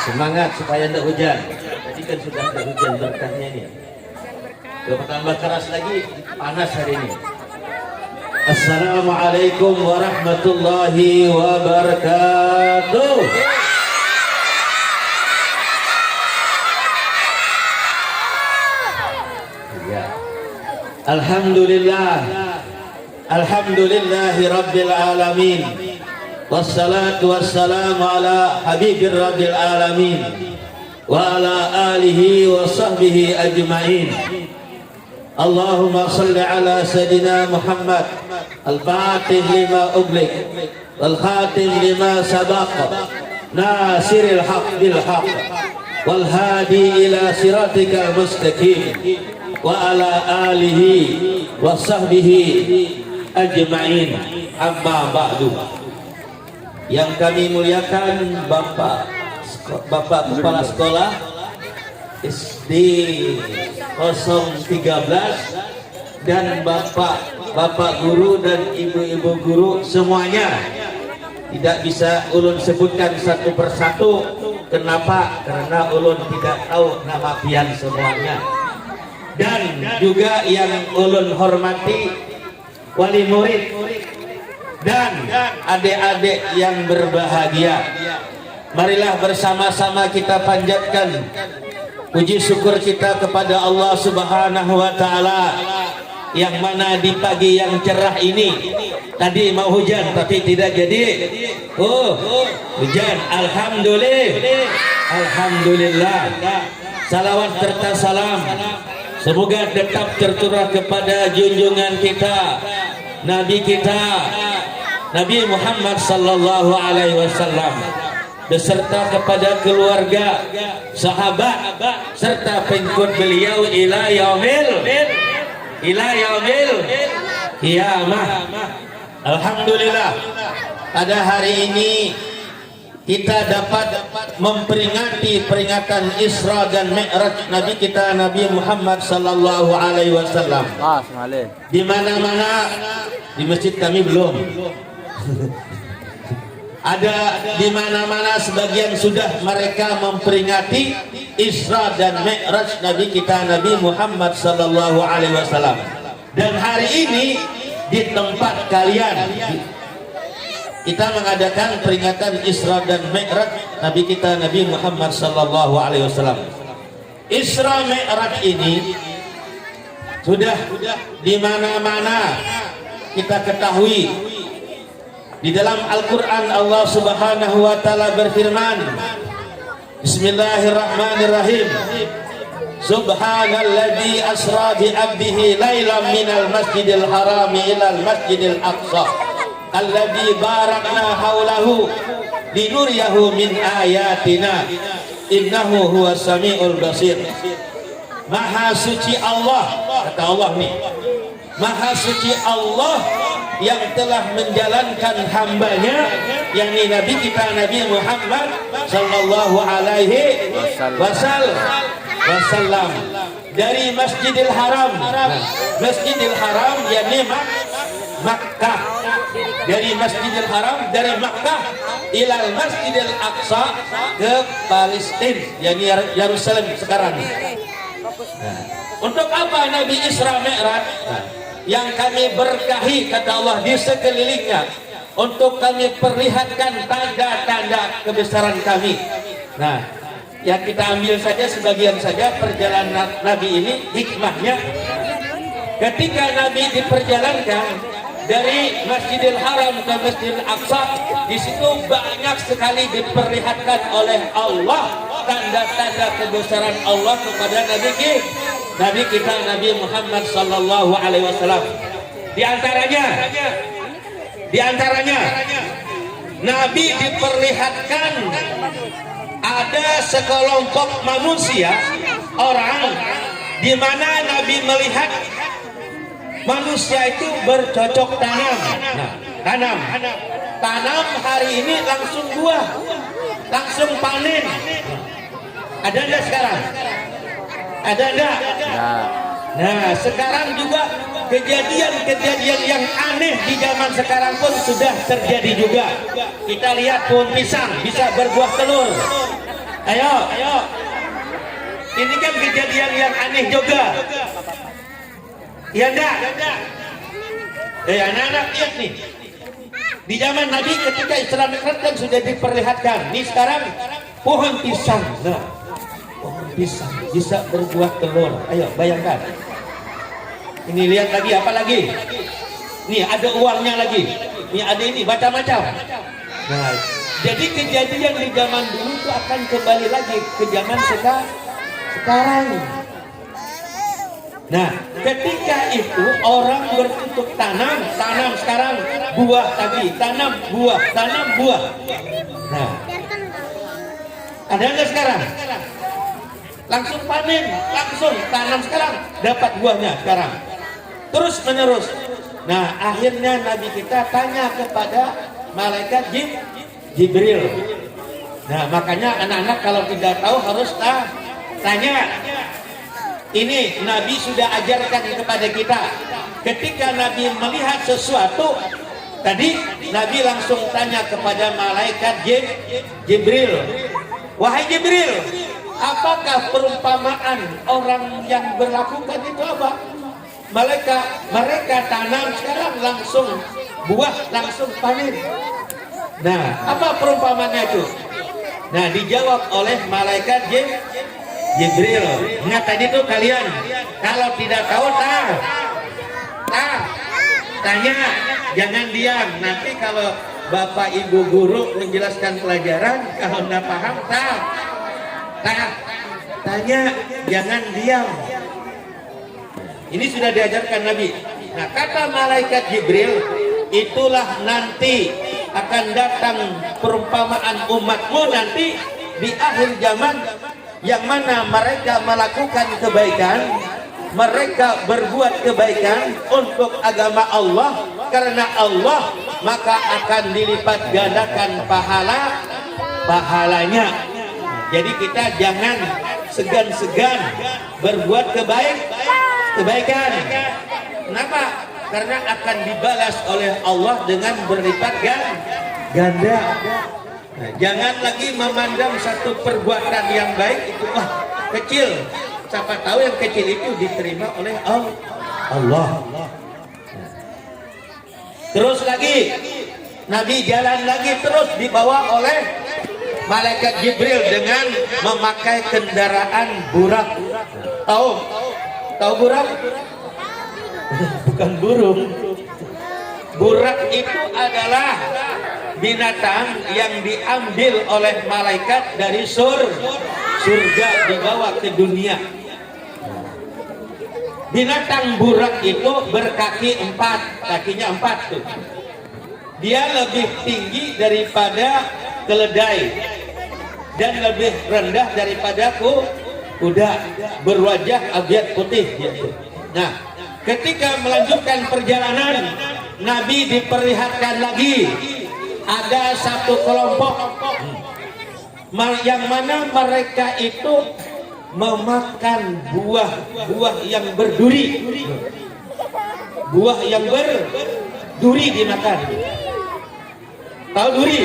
Semangat supaya tidak hujan. Tadi kan sudah ada hujan berkahnya ini. Kalau tambah keras lagi, panas hari ini. Assalamualaikum warahmatullahi wabarakatuh. Ya. Alhamdulillah. Alhamdulillahi rabbil alamin. Wassalatu wassalamu ala habibir rabbil alamin wa ala alihi wa sahbihi ajma'in. Allahumma salli ala sayyidina Muhammad al-fatih lima ughliq wal khatim lima sabaq nasiril haq bil haq wal hadi ila siratikal mustaqim wa ala alihi wa sahbihi ajma'in. Amma ba'du. Yang kami muliakan Bapak Kepala Sekolah SD 013 dan Bapak Guru dan Ibu-ibu guru semuanya. Tidak bisa ulun sebutkan satu persatu. Kenapa? Karena ulun tidak tahu nama pian semuanya. Dan juga yang ulun hormati wali murid dan adik-adik yang berbahagia, marilah bersama-sama kita panjatkan puji syukur kita kepada Allah Subhanahu wa Ta'ala, yang mana di pagi yang cerah ini tadi mau hujan tapi tidak jadi. Hujan, alhamdulillah. Alhamdulillah. Salawat serta salam semoga tetap tercurah kepada junjungan kita, Nabi kita, Nabi Muhammad sallallahu alaihi wasallam, beserta kepada keluarga, sahabat, serta pengikut beliau ila yaumil kiamah. Alhamdulillah, pada hari ini kita dapat memperingati peringatan Isra dan Mi'raj Nabi kita Nabi Muhammad sallallahu alaihi wasallam. Di mana-mana, di masjid kami belum. Ada di mana-mana sebagian sudah mereka memperingati Isra dan Mi'raj Nabi kita Nabi Muhammad sallallahu alaihi wasallam. Dan hari ini di tempat kalian kita mengadakan peringatan Isra dan Mi'raj Nabi kita Nabi Muhammad sallallahu alaihi wasallam. Isra Mi'raj ini sudah di mana-mana kita ketahui. Di dalam Al-Qur'an Allah Subhanahu wa taala berfirman, Bismillahirrahmanirrahim. Subhanalladzi asra bi 'abdihi lailan minal masjidil harami ilal masjidil aqsa alladzi barakna haulahu linuriyahu min ayatina innahu huwas samiul basir. Maha suci Allah, kata Allah nih, maha suci Allah yang telah menjalankan hambanya, yakni Nabi kita Nabi Muhammad sallallahu alaihi wasallam dari Masjidil Haram. Masjidil Haram yakni Makkah, dari Masjidil Haram dari Makkah ilal Masjidil Aqsa ke Palestina, yakni Yerusalem sekarang. Untuk apa Nabi Isra Mi'raj? Yang kami berkahi, kata Allah, di sekelilingnya, untuk kami perlihatkan tanda-tanda kebesaran kami. Nah, yang kita ambil saja sebagian saja perjalanan Nabi ini, hikmahnya. Ketika Nabi diperjalankan dari Masjidil Haram ke Masjidil Aqsa, di situ banyak sekali diperlihatkan oleh Allah tanda-tanda kebesaran Allah kepada Nabi kita Nabi Muhammad sallallahu alaihi wasallam. Di antaranya Nabi diperlihatkan ada sekelompok manusia, orang, di mana Nabi melihat manusia itu bercocok tanam. Tanam hari ini langsung buah, langsung panen. Ada enggak sekarang? Ada enggak? Nah, sekarang juga kejadian-kejadian yang aneh di zaman sekarang pun sudah terjadi juga. Kita lihat pohon pisang bisa berbuah telur. Ayo. Ini kan kejadian yang aneh juga. Ya enggak? Anak-anak lihat nih. Di zaman Nabi ketika Isra Mi'raj kan sudah diperlihatkan. Nih sekarang pohon pisang. Nah, pohon pisang bisa berbuah telur. Ayo bayangkan. Ini lihat lagi apa lagi? Nih ada uangnya lagi. Nih ada ini macam-macam. Nah, jadi kejadian di zaman dulu itu akan kembali lagi ke zaman sekarang. Nah, ketika itu orang bertutur tanam sekarang buah tadi, tanam buah. Nah, ada nggak sekarang? Langsung panen, langsung tanam sekarang, dapat buahnya sekarang. Terus menerus. Nah, akhirnya Nabi kita tanya kepada malaikat Jibril. Nah, makanya anak-anak kalau tidak tahu harus tanya. Ini Nabi sudah ajarkan kepada kita. Ketika Nabi melihat sesuatu, tadi Nabi langsung tanya kepada malaikat Jibril. Wahai Jibril, apakah perumpamaan orang yang berlakukan itu apa? Mereka tanam sekarang langsung buah, langsung panen. Nah, apa perumpamaannya itu? Nah, dijawab oleh malaikat Jibril. Ingat tadi tuh kalian kalau tidak tahu tanya, jangan diam. Nanti kalau bapak ibu guru menjelaskan pelajaran, kalau nggak paham tanya, jangan diam. Ini sudah diajarkan Nabi. Nah, kata malaikat Jibril, itulah nanti akan datang perumpamaan umatmu nanti di akhir zaman, yang mana mereka melakukan kebaikan, mereka berbuat kebaikan untuk agama Allah, karena Allah maka akan dilipat gandakan pahalanya. Jadi kita jangan segan-segan berbuat kebaikan. Kenapa? Karena akan dibalas oleh Allah dengan berlipat ganda. Nah, jangan lagi memandang satu perbuatan yang baik itu kecil. Siapa tahu yang kecil itu diterima oleh Allah. Terus lagi Nabi jalan lagi terus dibawa oleh malaikat Jibril dengan memakai kendaraan burak. Tahu burak? Bukan burung. Burak itu adalah binatang yang diambil oleh malaikat dari surga dibawa ke dunia. Binatang burak itu berkaki 4, kakinya 4 tuh. Dia lebih tinggi daripada keledai dan lebih rendah daripada kuda, berwajah abyad putih gitu. Nah, ketika melanjutkan perjalanan, Nabi diperlihatkan lagi ada satu kelompok yang mana mereka itu memakan buah yang berduri. Buah yang berduri dimakan. Tahu duri?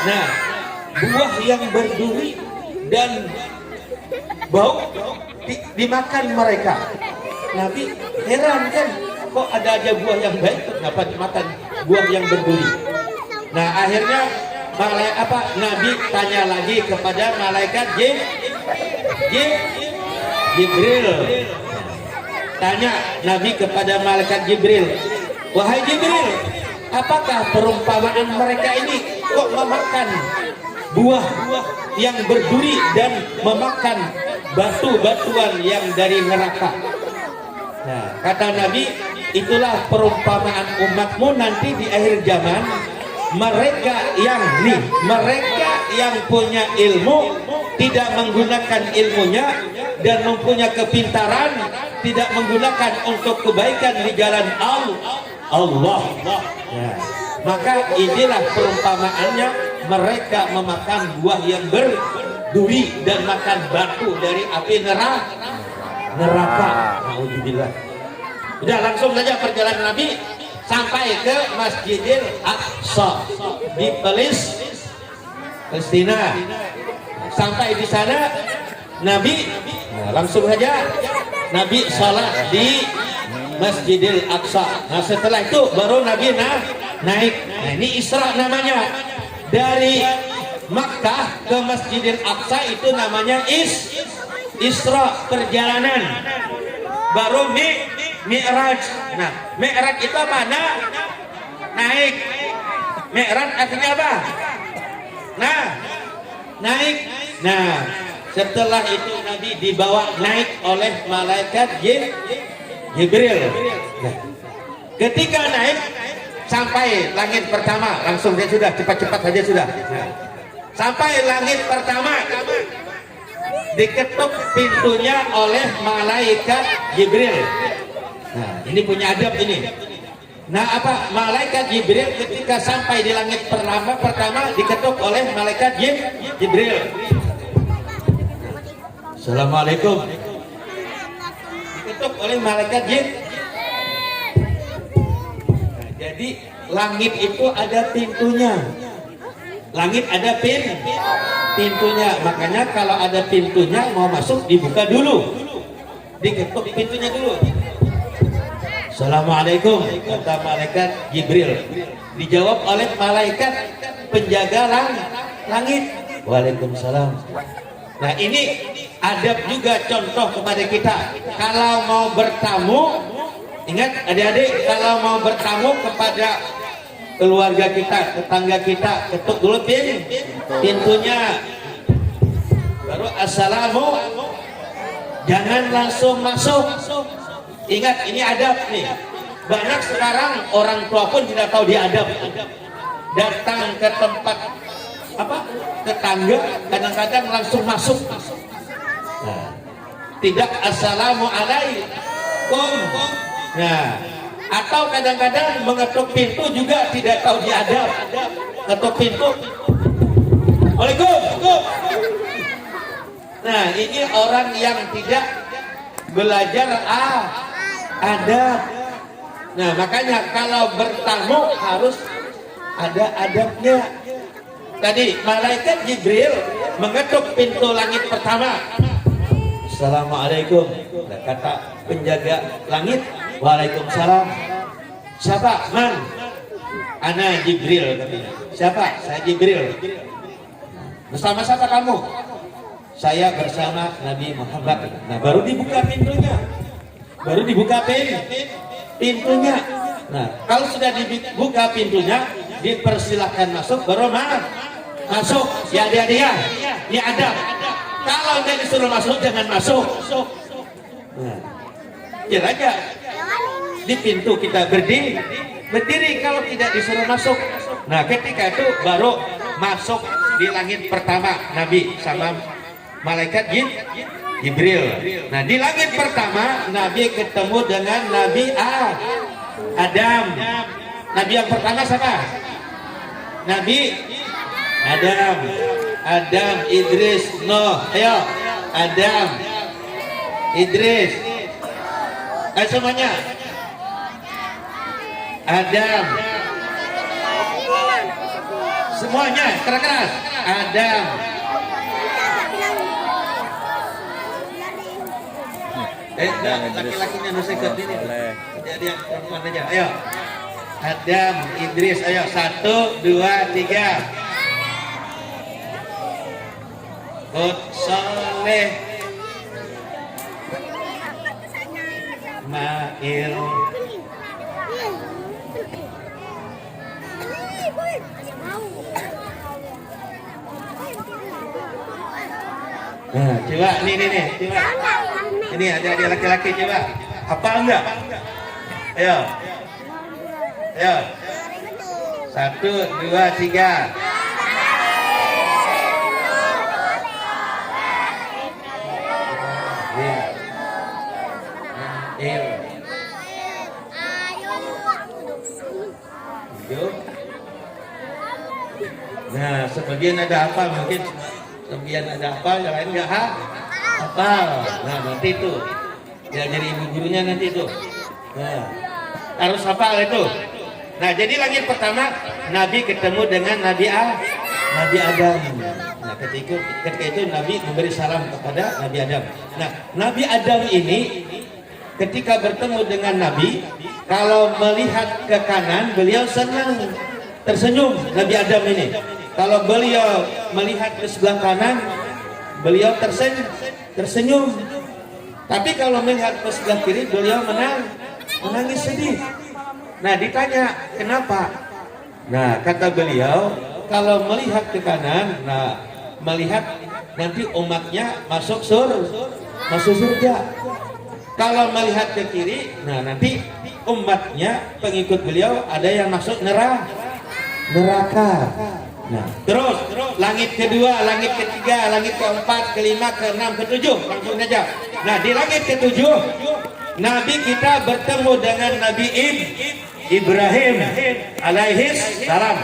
Nah, buah yang berduri dan bau dimakan mereka. Nabi heran kan, kok ada aja buah yang baik kenapa dimakan buah yang berduri. Nah, akhirnya Nabi tanya lagi kepada malaikat Jibril. Tanya Nabi kepada malaikat Jibril, wahai Jibril, apakah perumpamaan mereka ini kok memakan buah yang berduri dan memakan batu-batuan yang dari neraka? Nah, kata Nabi, itulah perumpamaan umatmu nanti di akhir zaman. Mereka yang punya ilmu tidak menggunakan ilmunya dan mempunyai kepintaran tidak menggunakan untuk kebaikan di jalan Allah. Nah, maka inilah perumpamaannya, mereka memakan buah yang berduri dan makan batu dari api neraka. Alhamdulillah. Udah langsung saja perjalanan Nabi sampai ke Masjidil Aqsa di Palestina. Sampai di sana Nabi langsung saja Nabi sholat di Masjidil Aqsa. Nah setelah itu baru Nabi naik. Nah ini Isra namanya. Dari Makkah ke Masjidil Aqsa itu namanya Isra, perjalanan. Baru Mi'raj. Nah Mi'raj itu apa? Naik. Mi'raj artinya apa? Naik. Nah setelah itu Nabi dibawa naik oleh malaikat Jibril. Nah, ketika naik sampai langit pertama, langsung dia sudah cepat-cepat saja sudah. Nah, sampai langit pertama diketuk pintunya oleh malaikat Jibril. Nah, ini punya adab ini. Nah, apa? Malaikat Jibril ketika sampai di langit pertama diketuk oleh malaikat Jibril. Assalamualaikum. Diketuk oleh malaikat Nah, jadi langit itu ada pintunya. Langit ada pintunya. Makanya kalau ada pintunya mau masuk dibuka dulu. Diketuk pintunya dulu. Assalamualaikum, kata malaikat Jibril. Dijawab oleh malaikat penjaga langit. Waalaikumsalam. Nah ini adab juga contoh kepada kita. Kalau mau bertamu, ingat adik-adik, kalau mau bertamu kepada keluarga kita, tetangga kita, ketuk dulu pintunya. Baru assalamu, jangan langsung masuk. Ingat ini adab nih. Banyak sekarang orang tua pun tidak tahu dia adab. Datang ke tempat tetangga kadang-kadang langsung masuk. Nah, tidak assalamualaikum. Nah, atau kadang-kadang mengetuk pintu juga tidak tahu dia adab. Ketuk pintu, Waalaikumsalam. Nah, ini orang yang tidak belajar adab. Nah makanya kalau bertamu harus ada adabnya. Tadi malaikat Jibril mengetuk pintu langit pertama. Assalamualaikum. Nah, kata penjaga langit, Waalaikumsalam. Siapa? Man? Ana Jibril katanya. Siapa? Saya Jibril. Bersama siapa kamu? Saya bersama Nabi Muhammad. Nah baru dibuka pintunya. Pintunya. Nah kalau sudah dibuka pintunya, dipersilahkan masuk. Baru masuk. Ya dia. Ya ada. Kalau nggak disuruh masuk, jangan masuk. Nah, aja di pintu kita berdiri kalau tidak disuruh masuk. Nah ketika itu baru masuk di langit pertama Nabi sama malaikat Jibril. Nah di langit pertama Nabi ketemu dengan Nabi Adam. Nabi yang pertama siapa? Nabi Adam, Idris, Nuh. Ayo Adam, Idris. Ayo semuanya. Adam. Semuanya keras-keras. Adam. Laki-lakinya no second ini. Jadi yang perempuan aja. Ayo. Adam, Idris. Ayo 1, 2, 3. Soleh, Mail. Nah, coba nih, coba. Ini ada laki-laki coba. Apa enggak? Ayo. 1, 2, 3. Nah, sebagian ada apa mungkin, sebagian ada apa, yang lain nggak hafal. Nah, nanti itu diajari ibu gurunya nanti itu. Nah, harus hafal itu. Nah, jadi langit pertama Nabi ketemu dengan Nabi Adam. Nah, Nah, ketika itu Nabi memberi salam kepada Nabi Adam. Nah, Nabi Adam ini ketika bertemu dengan Nabi, kalau melihat ke kanan beliau senang, tersenyum Nabi Adam ini. Kalau beliau melihat ke sebelah kanan beliau tersenyum. Tapi kalau melihat ke sebelah kiri beliau menangis sedih. Nah, ditanya kenapa? Nah, kata beliau, kalau melihat ke kanan, nah melihat nanti umatnya masuk surga. Kalau melihat ke kiri, nah nanti umatnya pengikut beliau ada yang masuk neraka. Nah, terus langit kedua, langit ketiga, langit keempat, kelima, keenam, ketujuh, langsung saja. Nah, di langit ketujuh Nabi kita bertemu dengan Nabi Ibrahim alaihis salam.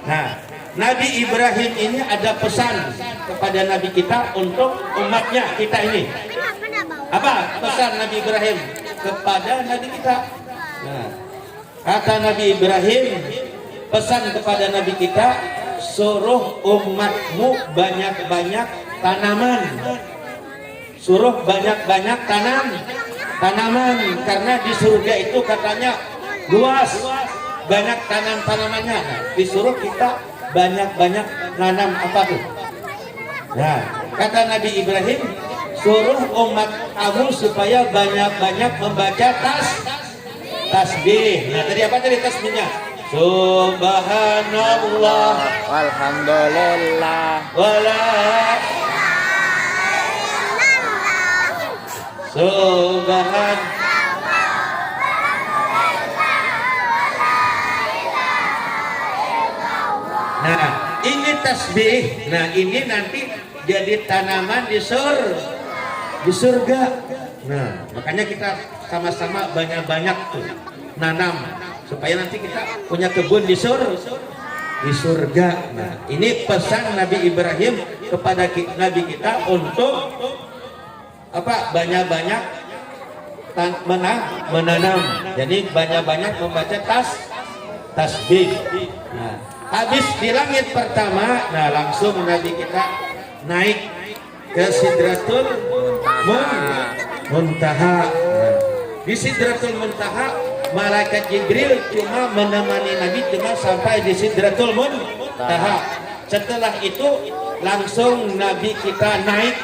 Nah, Nabi Ibrahim ini ada pesan kepada Nabi kita untuk umatnya kita ini. Apa pesan Nabi Ibrahim kepada Nabi kita? Nah, kata Nabi Ibrahim, pesan kepada Nabi kita, suruh umatmu banyak-banyak tanaman. Suruh banyak-banyak tanaman, karena di surga itu katanya luas, banyak tanamannya. Nah, disuruh kita banyak-banyak nanam apa tuh? Nah, kata Nabi Ibrahim, suruh umat kamu supaya banyak-banyak membaca tasbih. Nah, tadi apa tadi tasbihnya? Subhanallah, alhamdulillah, wala Subhan. Nah, ini tasbih. Nah, ini nanti jadi tanaman di surga. Nah, makanya kita sama-sama banyak-banyak tuh nanam supaya nanti kita punya kebun di surga. Nah, ini pesan Nabi Ibrahim kepada Nabi kita untuk apa? Banyak-banyak menanam. Jadi banyak-banyak membaca tasbih. Nah, habis di langit pertama, nah langsung Nabi kita naik ke Sidratul Muntaha. Nah, di Sidratul Muntaha malaikat Jibril cuma menemani Nabi cuma sampai di Sidratul Muntaha. Setelah itu langsung Nabi kita naik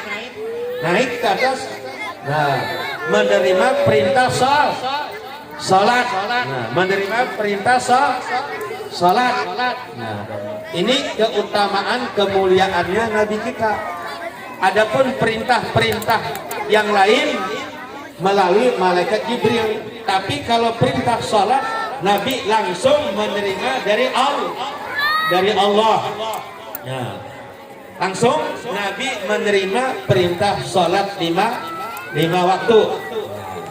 ke atas. Nah, menerima perintah salat. Nah, menerima perintah salat. Nah, ini keutamaan kemuliaannya Nabi kita. Adapun perintah-perintah yang lain melalui malaikat Jibril. Tapi kalau perintah salat Nabi langsung menerima dari Allah. Nah, langsung Nabi menerima perintah salat lima waktu.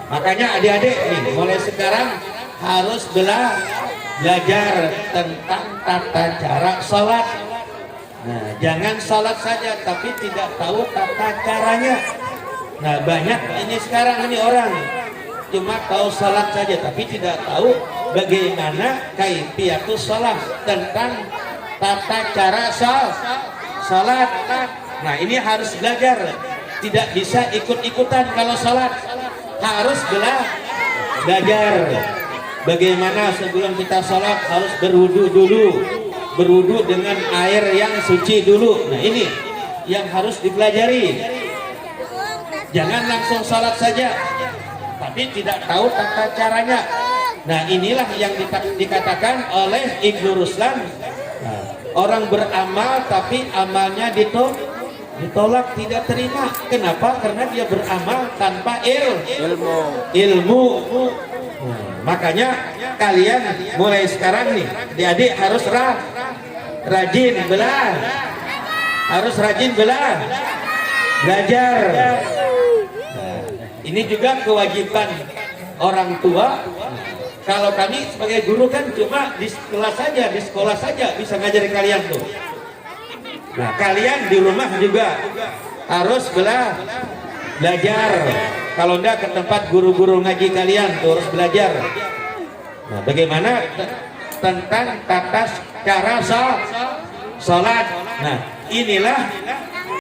Makanya adik-adik nih mulai sekarang harus belajar tentang tata cara salat. Nah, jangan salat saja tapi tidak tahu tata caranya. Nah, banyak ini sekarang ini orang cuma tahu salat saja tapi tidak tahu bagaimana kaifiatus salat, tentang tata cara salat. Nah, ini harus belajar. Tidak bisa ikut-ikutan kalau salat. Harus belajar bagaimana sebelum kita salat harus berwudu dulu. Berwudu dengan air yang suci dulu. Nah, ini yang harus dipelajari. Jangan langsung salat saja tapi tidak tahu tata caranya. Nah, inilah yang dikatakan oleh Ibnu Ruslan. Nah, orang beramal tapi amalnya ditolak, tidak terima. Kenapa? Karena dia beramal tanpa ilmu. Makanya kalian mulai sekarang nih, adik-adik harus rajin belajar. Nah, ini juga kewajiban orang tua. Kalau kami sebagai guru kan cuma di sekolah saja bisa ngajarin kalian tuh. Nah, kalian di rumah juga harus belajar. Kalau enggak ke tempat guru-guru ngaji kalian tuh harus belajar. Nah, bagaimana tentang tata cara salat. Nah, inilah